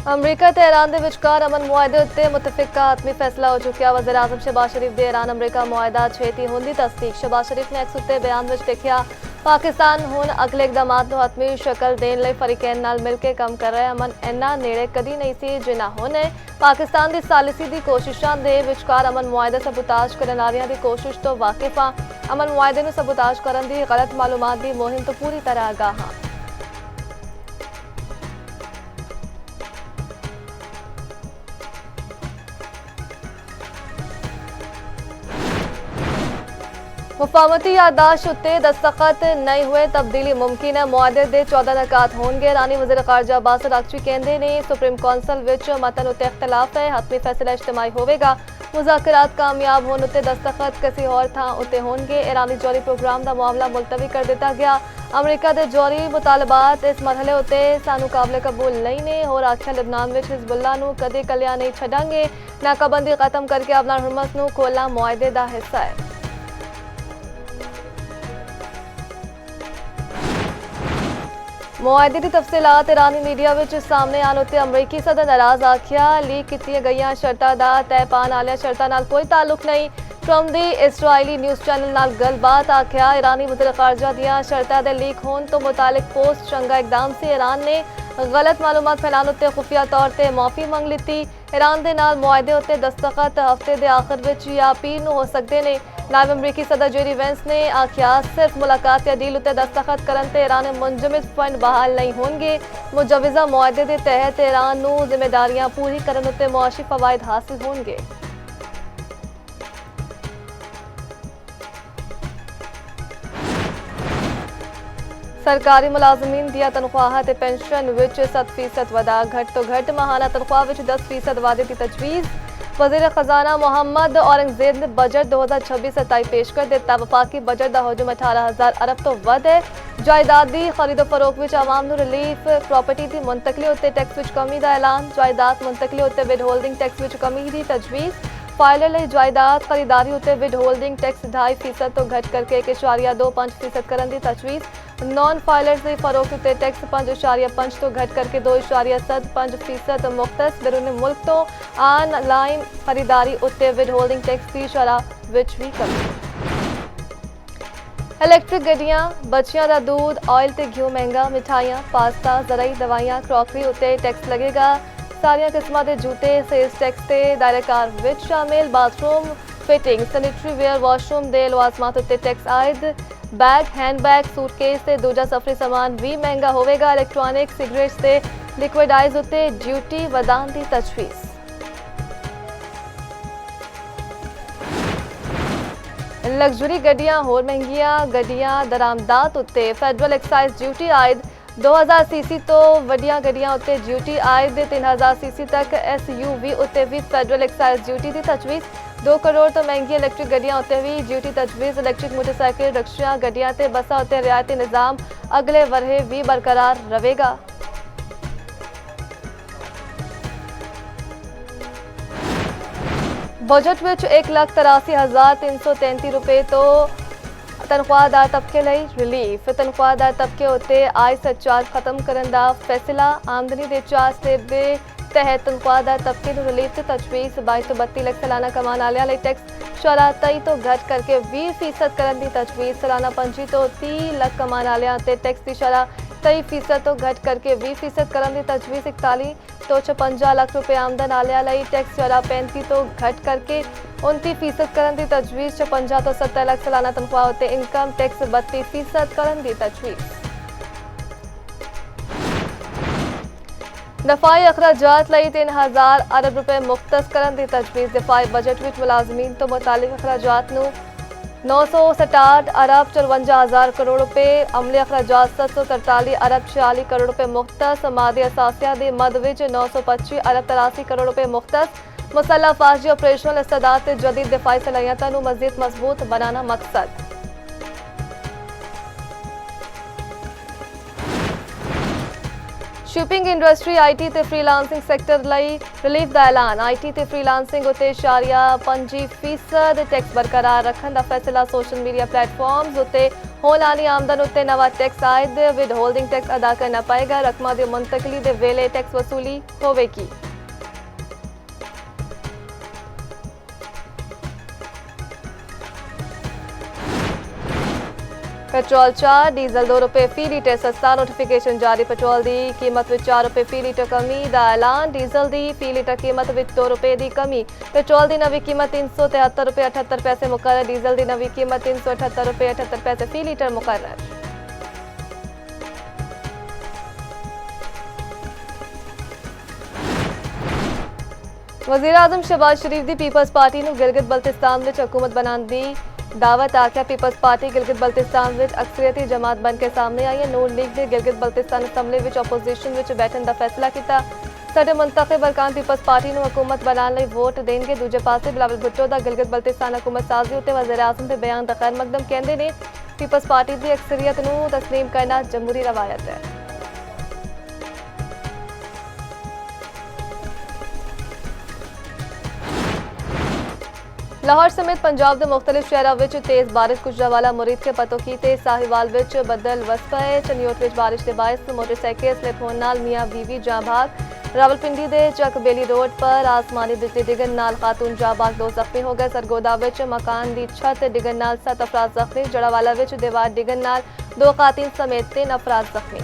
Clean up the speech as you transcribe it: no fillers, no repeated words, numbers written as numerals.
अमरीका ते ईरान के विचकार अमन मुआहदे उत्ते मुतफिका हतमी फैसला हो चुका। वज़ीर आज़म शहबाज शरीफ के ईरान अमरीका मुआहदा छेती होने की तस्दीक। शहबाज शरीफ ने एक्स उत्ते बयान में लिखा, पाकिस्तान हुण अगले इकदामात नूं हतमी शक्ल देण लई फरीकैन नाल मिल के काम कर रहा है। अमन इन्ना नेड़े कदी नहीं सी जिन्ना हुण है। पाकिस्तान की सालिसी की कोशिशों के विचकार अमन मुआहदे सबूताज करन वालियां दी कोशिश तो वाकिफ हां। अमन मुआहदे नूं सबूताज करन दी गलत मालूमात की मुहिम तो पूरी तरह आगाह हां। मुफाहमती याददाश्त उत्ते दस्तखत नहीं हुए, तब्दीली मुमकिन है। मुआहदे दे 14 नकात होंगे। ईरानी वज़ीर ख़ारजा अब्बास अराग़ची कहंदे ने सुप्रीम कौंसल विच मतन उत्ते इख्तिलाफ है, हतमी फैसला इज्तिमाई होवेगा। मुज़ाकरात कामयाब होने उत्ते दस्तखत किसी और थां उत्ते होंगे। ईरानी जौहरी प्रोग्राम का मामला मुलतवी कर दिता गया। अमरीका के जौहरी मुतालबात इस मरहले उत्ते सानू काबिल कबूल नहीं ने। होर आख्या लिबनान विच हिज़बुल्लाह नूं कदे कलिया नहीं छड्डांगे। नाकाबंदी खत्म करके अबना हुर्मस नूं खोलना मुआहदे दा हिस्सा है। मुआहदे की तफसीलात ईरानी मीडिया विच सामने आने उत्ते अमरीकी सदर नाराज आख्या, लीक कीतियां गईयां शर्तां दा तय पान आलियां शर्तां नाल कोई ताल्लुक नहीं। ट्रंप दी इसराइली न्यूज़ चैनल नाल गलबात आख्या, ईरानी वज़ीर ख़ारजा दियां शर्तां दे लीक होने तो मुतालिक पोस्ट चंगा इकदाम से ईरान ने गलत मालूमात फैलाने उत्ते खुफिया तौर पर माफ़ी मंग लीती। ईरान दे नाल मुआहदे उत्ते दस्तखत हफ्ते दे आखिर विच या पीर नूं हो सकदे ने। नायब अमरीकी सदर जेडी वेंस ने आख्या, सिर्फ मुलाकात या डील उत्ते दस्तखत करन ते ईरान मुंजमद फंड बहाल नहीं होंगे। मुजवज़ा मुआहदे के तहत ईरान नूं जिम्मेदारियां पूरी करन उत्ते मुआशी फवायद हासिल होंगे। सरकारी मुलाजमीन दिया तनख्वाह ते पेंशन विच 7% वाधा, घट तो घट महाना तनख्वाह विच 10% वाधे की तजवीज़। वज़ीर खजाना मोहम्मद औरंगजेब ने बजट 2026-27 पेश कर दिता। वफाकी बजट का हजम 18,000 अरब तो वध है। जायदाद की खरीदो फरोख विच आवाम नूं रिलीफ, प्रॉपर्टी की मुंतकली उत्ते टैक्स विच कमी का ऐलान। जायदाद मुंतकली उत्ते विद होल्डिंग टैक्स विच कमी की तजवीज़। फाइलर लई जायदाद खरीदारी उत्ते विद होल्डिंग टैक्स 2.5% तो घट करके 1.25% करन दी तजवीज़। नॉन फाइलर्स की फरोख्त उत्ते टैक्स 5.5% तो घट करके 2.75% मुख्तस। बैरून मुल्क तो ऑनलाइन खरीदारी उत्ते विद होल्डिंग टैक्स की शरह विच भी कमी। इलैक्ट्रिक गड्डियां, बच्चियां दा दूध, ऑयल ते घ्यू महंगा। मिठाइयां, पास्ता, ज़राई दवाइयां, क्रॉकरी उत्ते टैक्स लगेगा। सारिया किस्मां दे जूते सेल्स टैक्स ते दायरेकार विच शामिल। Bathroom fitting, sanitary ware, washroom दे लवाजमात उत्ते टैक्स आयद। बैग, हैंडबैग, सूटकेस ते दूजा सफरी सामान भी महंगा होवेगा। इलैक्ट्रॉनिक सिगरेट्स ते लिक्विडाइज उत्ते ड्यूटी वधाण दी तजवीज़। लग्जरी गड्डियां होर महंगियां। गड्डियां दरामदात उत्ते फेडरल एक्साइज ड्यूटी आयद। 2000 सीसी तो वड्डियां गड्डियां उत्ते ड्यूटी आयद। 3000 सीसी तक SUV उत्ते भी फेडरल एक्साइज ड्यूटी की तजवीज़। 2 करोड़ तो महंगी इलैक्ट्रिक गड्डियां उत्ते भी ड्यूटी तजवीज़। इलैक्ट्रिक मोटरसाइकिल, रिक्शा, गड्डियां ते बसां उत्ते रियायती निज़ाम अगले वरहे भी बरकरार रहेगा। बजट विच 1,83,333 रुपए तो तनख्वाहदार तबके लई रिलीफ। तनख्वाहदार तबके उत्ते आय सरचार्ज खत्म करन दा फैसला। आमदनी दे 4 स्लैब दे तहत तनख्वाहदार तबके नूं रिलीफ ते तजवीज़। 22 तो 32 लख सालाना कमान वालियां लई टैक्स शरह 23 तो घट करके 20% करन दी तजवीज़। सालाना 25 तो 30 लख कमान वालियां ते टैक्स की शरह 23% तो घट करके 20% करन दी तजवीज़। 41 तो 56 लाख रुपए आमदन वालियां लई टैक्स शरह 35 तो घट करके 29% करन दी तजवीज़। 56 तो 70 लाख सालाना तनख्वाह उत्ते इनकम टैक्स 32% करन दी तजवीज़। दफाई अखराजात लई 3000 अरब रुपए मुख्तस करन दी तजवीज़। दफाई बजट विच मुलाजमीन तो मुतालिक अखराजात नूं 967 अरब 54,000 करोड़ रुपए, अमली अखराजात 743 अरब 46 करोड़ रुपए मुख्तस। मादी असासिया दी मद विच 925 अरब 83 करोड़ रुपए मुख्तस। मुसल्लह फाजी ऑपरेशनल इस्तेदाद ते जदीद दिफाई सलाहियतां नूं मज़ीद मजबूत बनाना मकसद। शिपिंग इंडस्ट्री आईटी ते फ्रीलांसिंग सेक्टर ਲਈ ਰਿਲੀਫ ਦਾ ਐਲਾਨ। ਆਈਟੀ ਤੇ ਫ੍ਰੀਲਾਂਸਿੰਗ ਉਤੇ 0.5% ਟੈਕਸ ਬਰਕਰਾਰ ਰੱਖਣ ਦਾ ਫੈਸਲਾ। ਸੋਸ਼ਲ ਮੀਡੀਆ ਪਲੇਟਫਾਰਮਸ ਉਤੇ ਹੋਣ ਵਾਲੀ ਆਮਦਨ ਉਤੇ ਨਵਾਂ ਟੈਕਸ ਆਇਦ ਵਿਦ ਹੋਲਡਿੰਗ ਟੈਕਸ ਅਦਾ ਕਰਨਾ ਪਏਗਾ। ਰਕਮਾਂ ਦੀ ਮੁੰਤਕਲੀ ਦੇ ਵੇਲੇ ਟੈਕਸ ਵਸੂਲੀ ਹੋਵੇਗੀ। पेट्रोल 4 डीजल 2 रुपए फी लीटर सस्ता। नोटिफिकेशन जारी। पेट्रोल की कीमत में 4 रुपए फी लीटर कमी का ऐलान। डीजल की फी लीटर कीमत में 2 रुपए की कमी। पेट्रोल की नवी कीमत 373 रुपए 78 पैसे मुकर्रर। डीजल की नवी कीमत 378 रुपए 78 पैसे फी लीटर मुकर्रर। वज़ीर आज़म शहबाज शरीफ की पीपल्स पार्टी ने गिलगित बल्तिस्तान में हुकूमत बनाने की दावत। आख्या पीपल्स पार्टी गिलगित बल्तिस्तान में अक्सरियती जमात बन के सामने आई है। नून लीग ने गिलगित बल्तिस्तान असैम्बली में ओपोजिशन में बैठने का फैसला किया। साडे मुंतखब अरकान पीपल्स पार्टी को हुकूमत बनाने वोट देंगे। दूजे पासे बिलावल भुट्टो का गिलगित बल्तिस्तान हुकूमत साजी उत्ते वज़ीर आज़म के बयान का खैर मकदम। कहते ने पीपल्स पार्टी की अक्सरियत को तस्लीम करना जमहूरी रवायत है। लाहौर समेत पंजाब के मुख्तलिफ शहरों में तेज़ बारिश। गुजरावाला मुरीद के पतों की ते साहिवाल में बदल वस पे। चनियोट में बारिश के बायस मोटरसाइकिल स्लिप होने नाल मियाँ बीवी जां भाग। रावलपिंडी के चक बेली रोड पर आसमानी बिजली डिगन नाल खातून जां भाग 2 जख्मी हो गए। सरगोदा में मकान की छत डिगन नाल 7 अफराद जख्मी। जड़ावाला में दीवार डिगन नाल 2 खातून समेत 3 अफराद जख्मी।